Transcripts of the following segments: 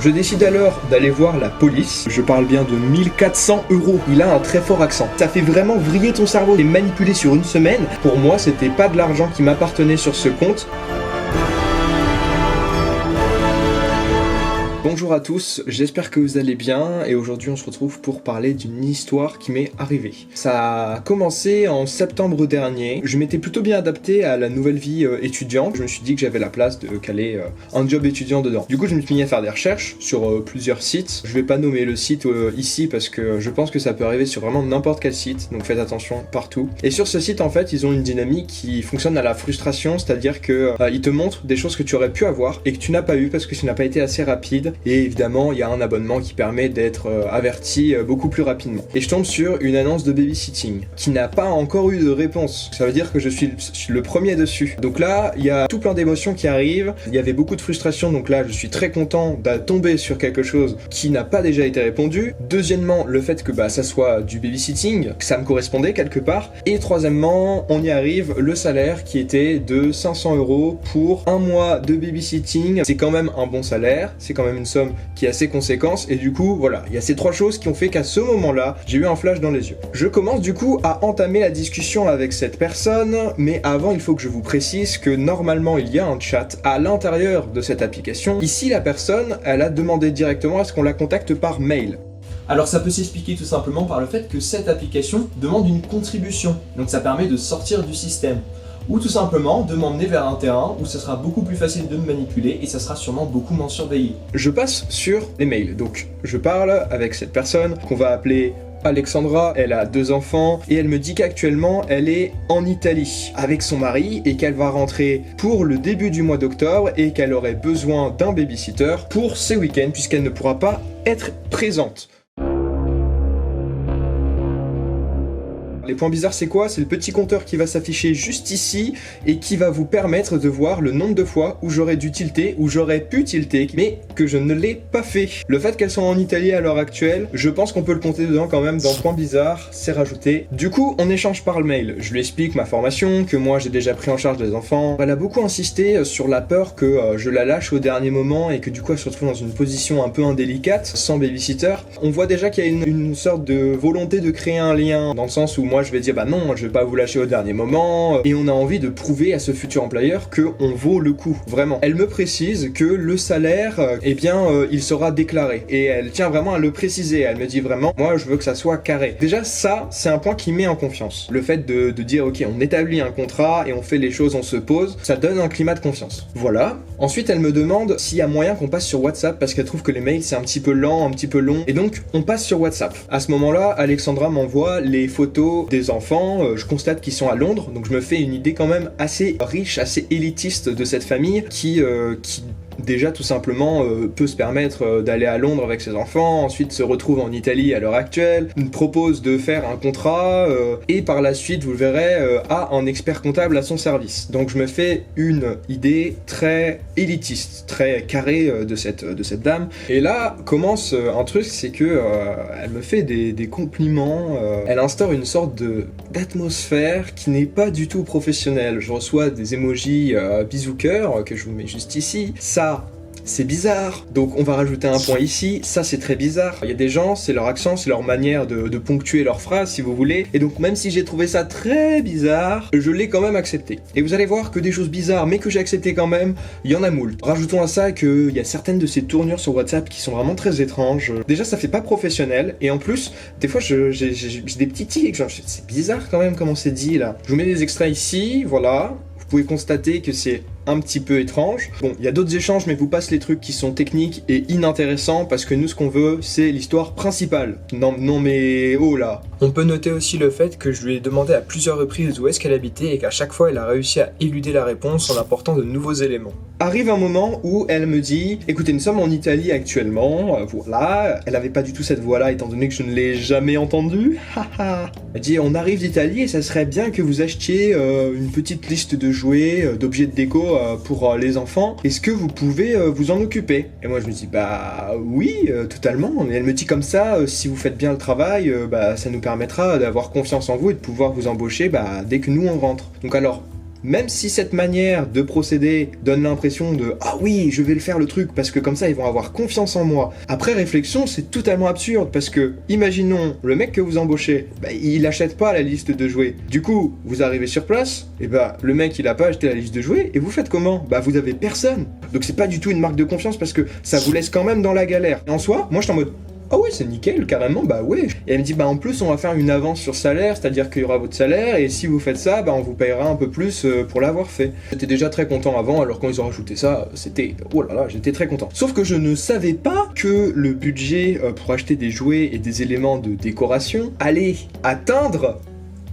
Je décide alors d'aller voir la police. Je parle bien de 1400 €. Il a un très fort accent. Ça fait vraiment vriller ton cerveau. T'es manipulé sur une semaine. Pour moi, c'était pas de l'argent qui m'appartenait sur ce compte. Bonjour à tous, j'espère que vous allez bien et aujourd'hui on se retrouve pour parler d'une histoire qui m'est arrivée. Ça a commencé en septembre dernier, je m'étais plutôt bien adapté à la nouvelle vie étudiante, je me suis dit que j'avais la place de caler un job étudiant dedans. Du coup je me suis mis à faire des recherches sur plusieurs sites, je vais pas nommer le site ici parce que je pense que ça peut arriver sur vraiment n'importe quel site, donc faites attention partout. Et sur ce site en fait ils ont une dynamique qui fonctionne à la frustration, c'est-à-dire que ils te montrent des choses que tu aurais pu avoir et que tu n'as pas eu parce que tu n'as pas été assez rapide. Et évidemment, il y a un abonnement qui permet d'être averti beaucoup plus rapidement. Et je tombe sur une annonce de babysitting qui n'a pas encore eu de réponse. Ça veut dire que je suis le premier dessus. Donc là, il y a tout plein d'émotions qui arrivent. Il y avait beaucoup de frustration, donc là, je suis très content de tomber sur quelque chose qui n'a pas déjà été répondu. Deuxièmement, le fait que ça soit du babysitting, que ça me correspondait quelque part. Et troisièmement, on y arrive, le salaire qui était de 500 € pour un mois de babysitting. C'est quand même un bon salaire, c'est quand même une somme qui a ses conséquences et du coup voilà, il y a ces trois choses qui ont fait qu'à ce moment-là, j'ai eu un flash dans les yeux. Je commence du coup à entamer la discussion avec cette personne, mais avant il faut que je vous précise que normalement il y a un chat à l'intérieur de cette application. Ici la personne, elle a demandé directement à ce qu'on la contacte par mail. Alors ça peut s'expliquer tout simplement par le fait que cette application demande une contribution, donc ça permet de sortir du système. Ou tout simplement de m'emmener vers un terrain où ça sera beaucoup plus facile de me manipuler et ça sera sûrement beaucoup moins surveillé. Je passe sur les mails, donc je parle avec cette personne qu'on va appeler Alexandra, elle a 2 enfants et elle me dit qu'actuellement elle est en Italie avec son mari et qu'elle va rentrer pour le début du mois d'octobre et qu'elle aurait besoin d'un babysitter pour ces week-ends puisqu'elle ne pourra pas être présente. Les points bizarres c'est quoi? C'est le petit compteur qui va s'afficher juste ici et qui va vous permettre de voir le nombre de fois où j'aurais dû tilter, où j'aurais pu tilter, mais que je ne l'ai pas fait. Le fait qu'elles sont en Italie à l'heure actuelle, je pense qu'on peut le compter dedans quand même dans points bizarres, c'est rajouté. Du coup, on échange par le mail. Je lui explique ma formation, que moi j'ai déjà pris en charge des enfants. Elle a beaucoup insisté sur la peur que je la lâche au dernier moment et que du coup elle se retrouve dans une position un peu indélicate, sans babysitter. On voit déjà qu'il y a une sorte de volonté de créer un lien, dans le sens où moi je vais dire non, je vais pas vous lâcher au dernier moment, et on a envie de prouver à ce futur employeur que on vaut le coup, vraiment. Elle me précise que le salaire, il sera déclaré, et elle tient vraiment à le préciser. Elle me dit vraiment, moi je veux que ça soit carré. Déjà ça, c'est un point qui met en confiance. Le fait de dire ok, on établit un contrat et on fait les choses, on se pose, ça donne un climat de confiance. Voilà. Ensuite elle me demande s'il y a moyen qu'on passe sur WhatsApp parce qu'elle trouve que les mails c'est un petit peu lent, un petit peu long, et donc on passe sur WhatsApp. À ce moment-là, Alexandra m'envoie les photos des enfants, je constate qu'ils sont à Londres, donc je me fais une idée quand même assez riche, assez élitiste de cette famille qui déjà tout simplement peut se permettre d'aller à Londres avec ses enfants, ensuite se retrouve en Italie à l'heure actuelle, me propose de faire un contrat et par la suite vous le verrez a un expert comptable à son service. Donc je me fais une idée très élitiste, très carrée de cette dame. Et là commence un truc, c'est que elle me fait des compliments, elle instaure une sorte d'atmosphère qui n'est pas du tout professionnelle. Je reçois des emojis bisous cœur que je vous mets juste ici. Ça, c'est bizarre, donc on va rajouter un point ici, ça c'est très bizarre. Il y a des gens, c'est leur accent, c'est leur manière de ponctuer leurs phrases si vous voulez, et donc même si j'ai trouvé ça très bizarre, je l'ai quand même accepté. Et vous allez voir que des choses bizarres mais que j'ai accepté quand même, il y en a moult. Rajoutons à ça qu'il y a certaines de ces tournures sur WhatsApp qui sont vraiment très étranges. Déjà ça fait pas professionnel, et en plus, des fois j'ai des petits tics, genre c'est bizarre quand même comment c'est dit là. Je vous mets des extraits ici, voilà, vous pouvez constater que c'est un petit peu étrange. Bon, il y a d'autres échanges, mais vous passe les trucs qui sont techniques et inintéressants parce que nous, ce qu'on veut, c'est l'histoire principale. Non mais oh là. On peut noter aussi le fait que je lui ai demandé à plusieurs reprises où est-ce qu'elle habitait et qu'à chaque fois, elle a réussi à éluder la réponse en apportant de nouveaux éléments. Arrive un moment où elle me dit « Écoutez, nous sommes en Italie actuellement, voilà. » Elle avait pas du tout cette voix-là, étant donné que je ne l'ai jamais entendue. Elle dit « On arrive d'Italie et ça serait bien que vous achetiez une petite liste de jouets, d'objets de déco pour les enfants. Est-ce que vous pouvez vous en occuper ?» Et moi je me dis bah oui, totalement. Et elle me dit comme ça, si vous faites bien le travail, ça nous permettra d'avoir confiance en vous et de pouvoir vous embaucher dès que nous on rentre. Donc alors, même si cette manière de procéder donne l'impression de « Ah oui, je vais le faire le truc parce que comme ça ils vont avoir confiance en moi », après réflexion, c'est totalement absurde parce que, imaginons, le mec que vous embauchez, il achète pas la liste de jouets. Du coup, vous arrivez sur place, et le mec il a pas acheté la liste de jouets, et vous faites comment ? Vous avez personne. Donc c'est pas du tout une marque de confiance parce que ça vous laisse quand même dans la galère. Et en soi, moi je suis en mode ah ouais, c'est nickel, carrément, ouais. Et elle me dit, en plus, on va faire une avance sur salaire, c'est-à-dire qu'il y aura votre salaire, et si vous faites ça, on vous payera un peu plus pour l'avoir fait. J'étais déjà très content avant, alors quand ils ont rajouté ça, c'était, oh là là, j'étais très content. Sauf que je ne savais pas que le budget pour acheter des jouets et des éléments de décoration allait atteindre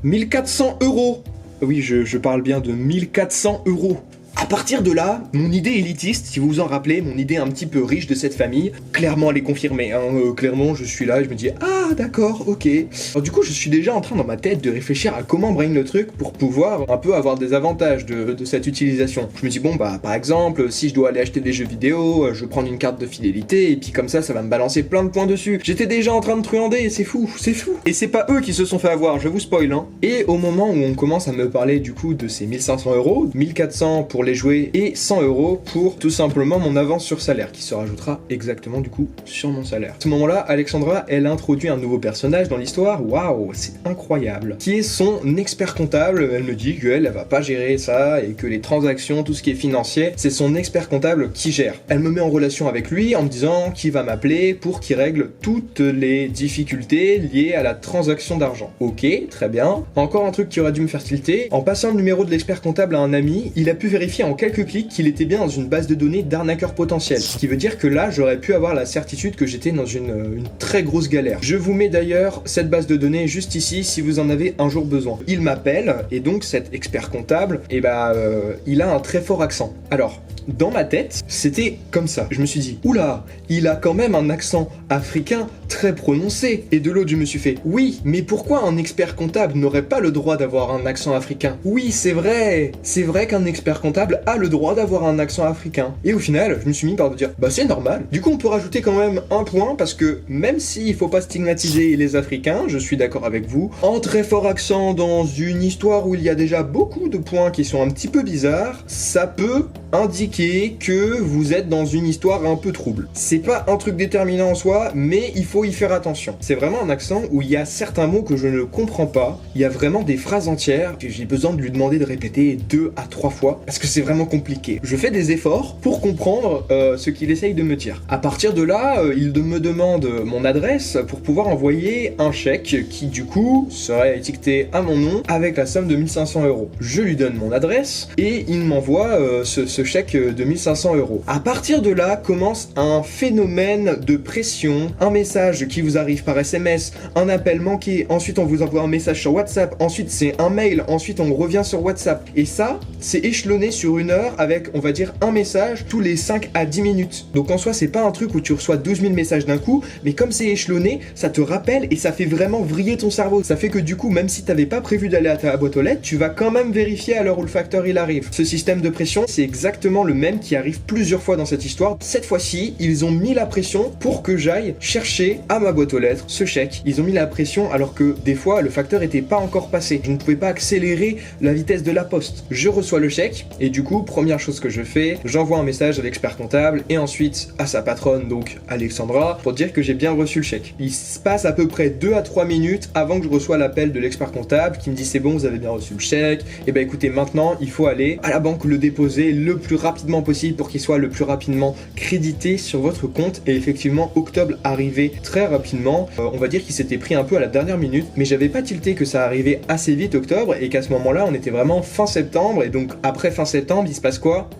1400 €. Oui, je parle bien de 1400 €. À partir de là, mon idée élitiste, si vous vous en rappelez, mon idée un petit peu riche de cette famille, clairement elle est confirmée. Clairement, je suis là et je me dis ah d'accord, ok. Alors du coup, je suis déjà en train dans ma tête de réfléchir à comment brain le truc pour pouvoir un peu avoir des avantages de cette utilisation. Je me dis par exemple, si je dois aller acheter des jeux vidéo, je vais prendre une carte de fidélité et puis comme ça va me balancer plein de points dessus. J'étais déjà en train de truander, c'est fou. Et c'est pas eux qui se sont fait avoir, je vous spoil. Et au moment où on commence à me parler du coup de ces 1500 €, 1400 pour les jouets et 100 € pour tout simplement mon avance sur salaire qui se rajoutera exactement du coup sur mon salaire. À ce moment-là, Alexandra, elle introduit un nouveau personnage dans l'histoire, waouh, c'est incroyable, qui est son expert comptable. Elle me dit qu'elle va pas gérer ça et que les transactions, tout ce qui est financier, c'est son expert comptable qui gère. Elle me met en relation avec lui en me disant qu'il va m'appeler pour qu'il règle toutes les difficultés liées à la transaction d'argent. Ok, très bien. Encore un truc qui aurait dû me faire tilter, en passant le numéro de l'expert comptable à un ami, il a pu vérifier en quelques clics qu'il était bien dans une base de données d'arnaqueurs potentiels. Ce qui veut dire que là, j'aurais pu avoir la certitude que j'étais dans une très grosse galère. Je vous mets d'ailleurs cette base de données juste ici si vous en avez un jour besoin. Il m'appelle et donc cet expert comptable, il a un très fort accent. Alors, dans ma tête, c'était comme ça. Je me suis dit, oula, il a quand même un accent africain très prononcé. Et de l'autre, je me suis fait, oui, mais pourquoi un expert comptable n'aurait pas le droit d'avoir un accent africain ? Oui, c'est vrai qu'un expert comptable a le droit d'avoir un accent africain. Et au final, je me suis mis par dire, c'est normal. Du coup, on peut rajouter quand même un point, parce que même s'il faut pas stigmatiser les Africains, je suis d'accord avec vous, en très fort accent dans une histoire où il y a déjà beaucoup de points qui sont un petit peu bizarres, ça peut indiquer que vous êtes dans une histoire un peu trouble. C'est pas un truc déterminant en soi, mais il faut y faire attention. C'est vraiment un accent où il y a certains mots que je ne comprends pas, il y a vraiment des phrases entières que j'ai besoin de lui demander de répéter 2 à 3 fois, parce que c'est vraiment compliqué. Je fais des efforts pour comprendre ce qu'il essaye de me dire. À partir de là, il me demande mon adresse pour pouvoir envoyer un chèque qui du coup serait étiqueté à mon nom avec la somme de 1500 €. Je lui donne mon adresse et il m'envoie ce chèque de 1500 €. À partir de là commence un phénomène de pression, un message qui vous arrive par SMS, un appel manqué, ensuite on vous envoie un message sur WhatsApp, ensuite c'est un mail, ensuite on revient sur WhatsApp. Et ça, c'est échelonné sur une heure avec, on va dire, un message tous les 5 à 10 minutes. Donc en soi, c'est pas un truc où tu reçois 12 000 messages d'un coup, mais comme c'est échelonné, ça te rappelle et ça fait vraiment vriller ton cerveau. Ça fait que du coup, même si t'avais pas prévu d'aller à ta boîte aux lettres, tu vas quand même vérifier à l'heure où le facteur il arrive. Ce système de pression, c'est exactement le même qui arrive plusieurs fois dans cette histoire. Cette fois-ci, ils ont mis la pression pour que j'aille chercher à ma boîte aux lettres ce chèque. Ils ont mis la pression alors que des fois, le facteur était pas encore passé. Je ne pouvais pas accélérer la vitesse de la poste. Je reçois le chèque et du coup, première chose que je fais, j'envoie un message à l'expert comptable et ensuite à sa patronne, donc Alexandra, pour dire que j'ai bien reçu le chèque. Il se passe à peu près 2 à 3 minutes avant que je reçois l'appel de l'expert comptable qui me dit c'est bon, vous avez bien reçu le chèque. Et écoutez, maintenant, il faut aller à la banque le déposer le plus rapidement possible pour qu'il soit le plus rapidement crédité sur votre compte. Et effectivement, octobre arrivait très rapidement. On va dire qu'il s'était pris un peu à la dernière minute, mais j'avais pas tilté que ça arrivait assez vite octobre et qu'à ce moment-là, on était vraiment fin septembre. Et donc après fin septembre, il se passe quoi ?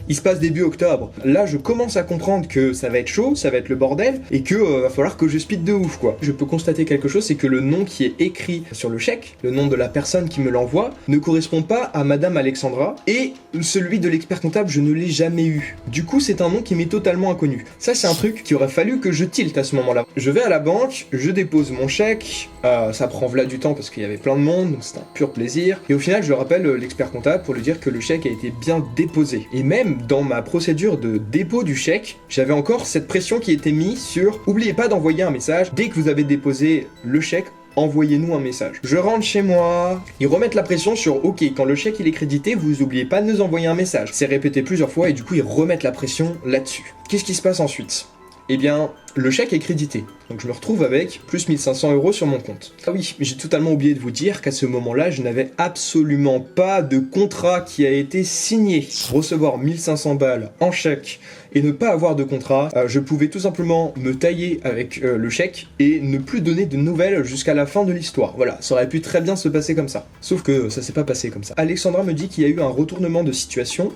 Il se passe début octobre. Là, je commence à comprendre que ça va être chaud, ça va être le bordel, et que va falloir que je speed de ouf, quoi. Je peux constater quelque chose, c'est que le nom qui est écrit sur le chèque, le nom de la personne qui me l'envoie, ne correspond pas à Madame Alexandra, et celui de l'expert comptable, je ne l'ai jamais eu. Du coup, c'est un nom qui m'est totalement inconnu. Ça, c'est un truc qui aurait fallu que je tilte à ce moment-là. Je vais à la banque, je dépose mon chèque, ça prend v'là du temps parce qu'il y avait plein de monde, donc c'est un pur plaisir, et au final, je rappelle l'expert comptable pour lui dire que le chèque a été bien déposé. Et même dans ma procédure de dépôt du chèque, j'avais encore cette pression qui était mise sur « Oubliez pas d'envoyer un message dès que vous avez déposé le chèque envoyez-nous un message. Je rentre chez moi, ils remettent la pression sur ok, quand le chèque il est crédité, vous oubliez pas de nous envoyer un message. C'est répété plusieurs fois et du coup ils remettent la pression là-dessus. Qu'est-ce qui se passe ensuite ? Eh bien, le chèque est crédité. Donc je me retrouve avec plus 1500 € sur mon compte. Ah oui, mais j'ai totalement oublié de vous dire qu'à ce moment-là, je n'avais absolument pas de contrat qui a été signé. Recevoir 1500 balles en chèque et ne pas avoir de contrat, je pouvais tout simplement me tailler avec le chèque et ne plus donner de nouvelles jusqu'à la fin de l'histoire. Voilà, ça aurait pu très bien se passer comme ça. Sauf que ça s'est pas passé comme ça. Alexandra me dit qu'il y a eu un retournement de situation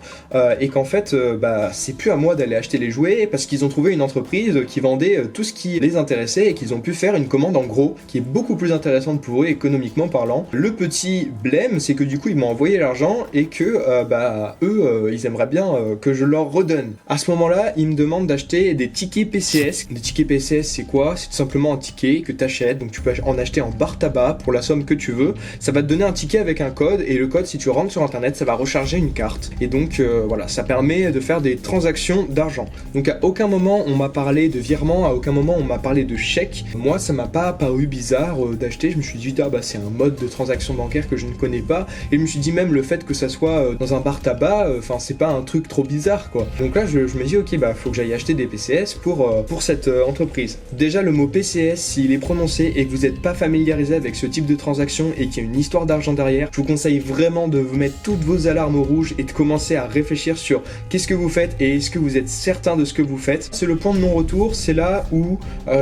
et qu'en fait, c'est plus à moi d'aller acheter les jouets parce qu'ils ont trouvé une entreprise qui vendait tout ce qui les intéressait et qu'ils ont pu faire une commande en gros qui est beaucoup plus intéressante pour eux économiquement parlant. Le petit blême, c'est que du coup ils m'ont envoyé l'argent et que eux, ils aimeraient bien que je leur redonne. À ce moment-là, ils me demandent d'acheter des tickets PCS. Des tickets PCS, c'est quoi ? C'est tout simplement un ticket que tu achètes, donc tu peux en acheter en bar tabac pour la somme que tu veux. Ça va te donner un ticket avec un code et le code, si tu rentres sur internet, ça va recharger une carte. Et donc voilà, ça permet de faire des transactions d'argent. Donc à aucun moment on m'a parlé de virement, à aucun moment on m'a parlé de chèque. Moi, ça m'a pas paru bizarre d'acheter. Je me suis dit c'est un mode de transaction bancaire que je ne connais pas. Et je me suis dit même le fait que ça soit dans un bar tabac, c'est pas un truc trop bizarre quoi. Donc là je me dis ok faut que j'aille acheter des PCS pour cette entreprise. Déjà le mot PCS, s'il est prononcé et que vous n'êtes pas familiarisé avec ce type de transaction et qu'il y a une histoire d'argent derrière, je vous conseille vraiment de vous mettre toutes vos alarmes au rouge et de commencer à réfléchir sur qu'est-ce que vous faites et est-ce que vous êtes certain de ce que vous faites. C'est le point de non-retour, c'est là où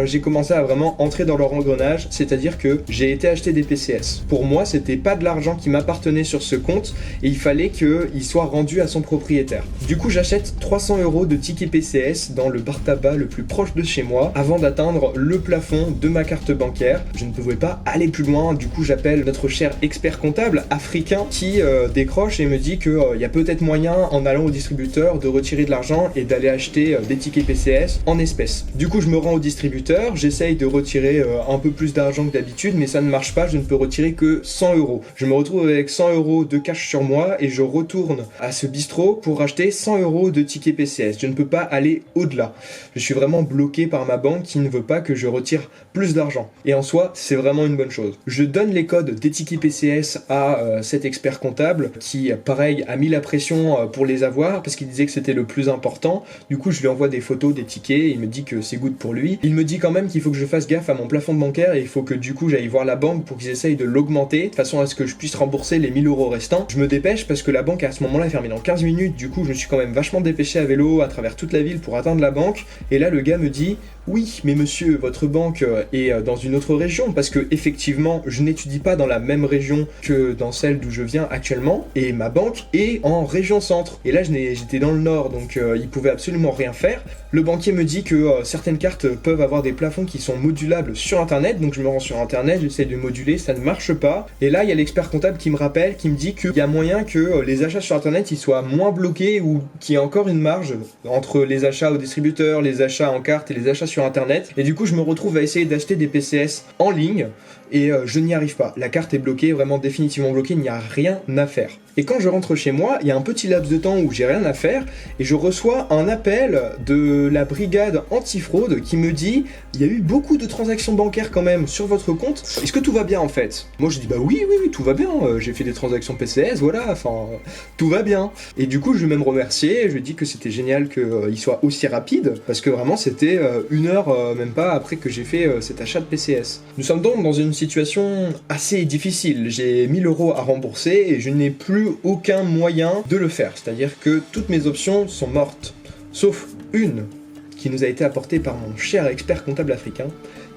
j'ai commencé à vraiment entrer dans leur engrenage, c'est-à-dire que j'ai été acheter des PCS. Pour moi, c'était pas de l'argent qui m'appartenait sur ce compte et il fallait qu'il soit rendu à son propriétaire. Du coup, j'achète 300 € de tickets PCS dans le bar tabac le plus proche de chez moi avant d'atteindre le plafond de ma carte bancaire. Je ne pouvais pas aller plus loin, du coup j'appelle notre cher expert comptable africain qui décroche et me dit qu'il y a peut-être moyen en allant au distributeur de retirer de l'argent et d'aller acheter des tickets PCS en espèces. Du coup je me rends au distributeur, j'essaye de retirer un peu plus d'argent que d'habitude mais ça ne marche pas, je ne peux retirer que 100 €. Je me retrouve avec 100 € de cash sur moi et je retourne à ce bistrot pour acheter 100 € de tickets PCS. Je ne peux pas aller au-delà. Je suis vraiment bloqué par ma banque qui ne veut pas que je retire plus d'argent. Et en soi, c'est vraiment une bonne chose. Je donne les codes des tickets PCS à cet expert comptable qui, pareil, a mis la pression pour les avoir parce qu'il disait que c'était le plus important. Du coup, je lui envoie des photos des tickets, il me dit que c'est good pour lui. Il me dit quand même qu'il faut que je fasse gaffe à mon plafond bancaire et il faut que du coup j'aille voir la banque pour qu'ils essayent de l'augmenter de façon à ce que je puisse rembourser les 1000 € restants. Je me dépêche parce que la banque à ce moment-là est fermée dans 15 minutes. Du coup, je me suis quand même vachement dépêché à vélo à travers toute la ville pour atteindre la banque. Et là, le gars me dit oui, mais monsieur, votre banque est dans une autre région parce que effectivement, je n'étudie pas dans la même région que dans celle d'où je viens actuellement et ma banque est en région centre. Et là, j'étais dans le nord, donc il pouvait absolument rien faire. Le banquier me dit que certaines cartes peuvent avoir des plafonds qui sont modulables sur internet, donc je me rends sur internet, j'essaie de moduler, ça ne marche pas. Et là, il y a l'expert comptable qui me rappelle, qui me dit qu'il y a moyen que les achats sur internet ils soient moins bloqués ou qu'il y ait encore une marge entre les achats au distributeur, les achats en carte et les achats sur internet. Et du coup, je me retrouve à essayer d'acheter des PCS en ligne et je n'y arrive pas. La carte est bloquée, vraiment définitivement bloquée, il n'y a rien à faire. Et quand je rentre chez moi, il y a un petit laps de temps où j'ai rien à faire et je reçois un appel de la brigade antifraude qui me dit il y a eu beaucoup de transactions bancaires quand même sur votre compte. Est-ce que tout va bien en fait ? Moi je dis oui, tout va bien, j'ai fait des transactions PCS, voilà, tout va bien. Et du coup je vais même remercier, je lui dis que c'était génial qu'il soit aussi rapide parce que vraiment c'était une heure, même pas après que j'ai fait cet achat de PCS. Nous sommes donc dans une situation assez difficile, j'ai 1000 € à rembourser et je n'ai plus aucun moyen de le faire, c'est-à-dire que toutes mes options sont mortes, sauf une qui nous a été apportée par mon cher expert comptable africain,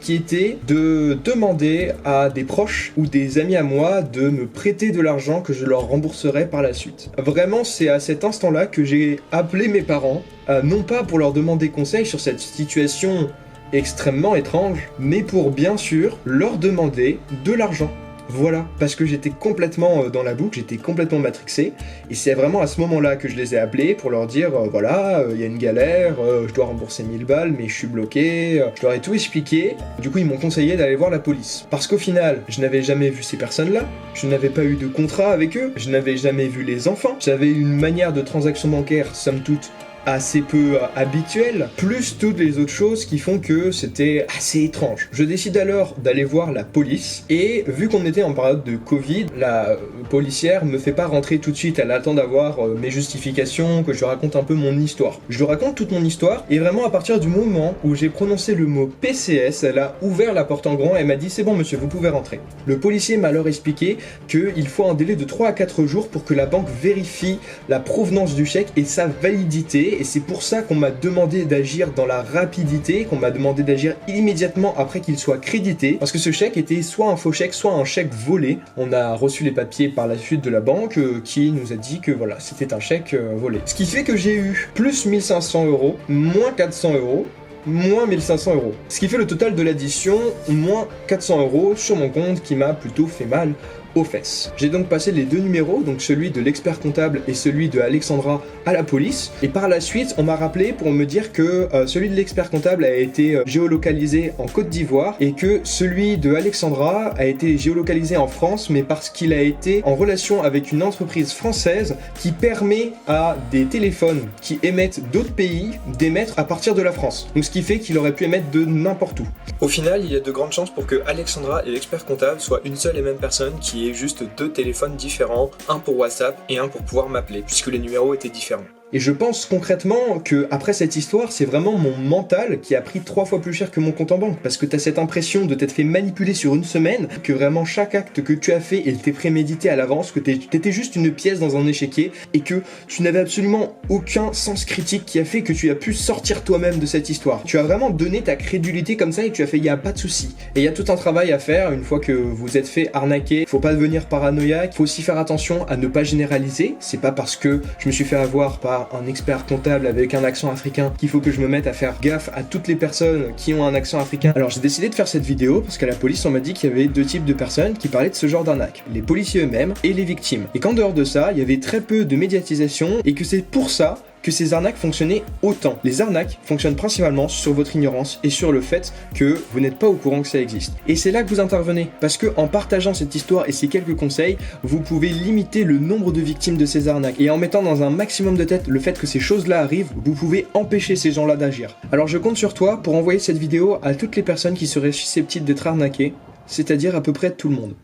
qui était de demander à des proches ou des amis à moi de me prêter de l'argent que je leur rembourserai par la suite. Vraiment, c'est à cet instant-là que j'ai appelé mes parents, non pas pour leur demander conseil sur cette situation extrêmement étrange, mais pour bien sûr leur demander de l'argent. Voilà, parce que j'étais complètement dans la boucle, j'étais complètement matrixé, et c'est vraiment à ce moment-là que je les ai appelés pour leur dire voilà, il y a une galère, je dois rembourser 1000 balles, mais je suis bloqué, je leur ai tout expliqué. Du coup, ils m'ont conseillé d'aller voir la police. Parce qu'au final, je n'avais jamais vu ces personnes-là, je n'avais pas eu de contrat avec eux, je n'avais jamais vu les enfants, j'avais une manière de transaction bancaire, somme toute, assez peu habituel, plus toutes les autres choses qui font que c'était assez étrange. Je décide alors d'aller voir la police, et vu qu'on était en période de Covid, la policière me fait pas rentrer tout de suite, elle attend d'avoir mes justifications, que je raconte un peu mon histoire. Je lui raconte toute mon histoire, et vraiment à partir du moment où j'ai prononcé le mot PCS, elle a ouvert la porte en grand et m'a dit c'est bon monsieur, vous pouvez rentrer. Le policier m'a alors expliqué qu'il faut un délai de 3 à 4 jours pour que la banque vérifie la provenance du chèque et sa validité, et c'est pour ça qu'on m'a demandé d'agir dans la rapidité, qu'on m'a demandé d'agir immédiatement après qu'il soit crédité, parce que ce chèque était soit un faux chèque, soit un chèque volé. On a reçu les papiers par la suite de la banque qui nous a dit que voilà, c'était un chèque volé. Ce qui fait que j'ai eu plus 1500 €, moins 400 €, moins 1500 €. Ce qui fait le total de l'addition, moins 400 € sur mon compte, qui m'a plutôt fait mal aux fesses. J'ai donc passé les deux numéros, donc celui de l'expert comptable et celui de Alexandra, à la police, et par la suite on m'a rappelé pour me dire que celui de l'expert comptable a été géolocalisé en Côte d'Ivoire et que celui de Alexandra a été géolocalisé en France, mais parce qu'il a été en relation avec une entreprise française qui permet à des téléphones qui émettent d'autres pays d'émettre à partir de la France. Donc ce qui fait qu'il aurait pu émettre de n'importe où. Au final, il y a de grandes chances pour que Alexandra et l'expert comptable soient une seule et même personne qui ait juste deux téléphones différents, un pour WhatsApp et un pour pouvoir m'appeler, puisque les numéros étaient différents. Et je pense concrètement que après cette histoire, c'est vraiment mon mental qui a pris 3 fois plus cher que mon compte en banque, parce que t'as cette impression de t'être fait manipuler sur une semaine, que vraiment chaque acte que tu as fait était prémédité à l'avance, que t'étais juste une pièce dans un échiquier, et que tu n'avais absolument aucun sens critique qui a fait que tu as pu sortir toi-même de cette histoire. Tu as vraiment donné ta crédulité comme ça et tu as fait y a pas de souci. Et il y a tout un travail à faire une fois que vous êtes fait arnaquer. Faut pas devenir paranoïaque, faut aussi faire attention à ne pas généraliser. C'est pas parce que je me suis fait avoir par un expert comptable avec un accent africain qu'il faut que je me mette à faire gaffe à toutes les personnes qui ont un accent africain. Alors j'ai décidé de faire cette vidéo parce qu'à la police on m'a dit qu'il y avait 2 types de personnes qui parlaient de ce genre d'arnaque, les policiers eux-mêmes et les victimes, et qu'en dehors de ça il y avait très peu de médiatisation et que c'est pour ça que ces arnaques fonctionnaient autant. Les arnaques fonctionnent principalement sur votre ignorance et sur le fait que vous n'êtes pas au courant que ça existe. Et c'est là que vous intervenez, parce que en partageant cette histoire et ces quelques conseils, vous pouvez limiter le nombre de victimes de ces arnaques. Et en mettant dans un maximum de tête le fait que ces choses-là arrivent, vous pouvez empêcher ces gens-là d'agir. Alors je compte sur toi pour envoyer cette vidéo à toutes les personnes qui seraient susceptibles d'être arnaquées, c'est-à-dire à peu près tout le monde.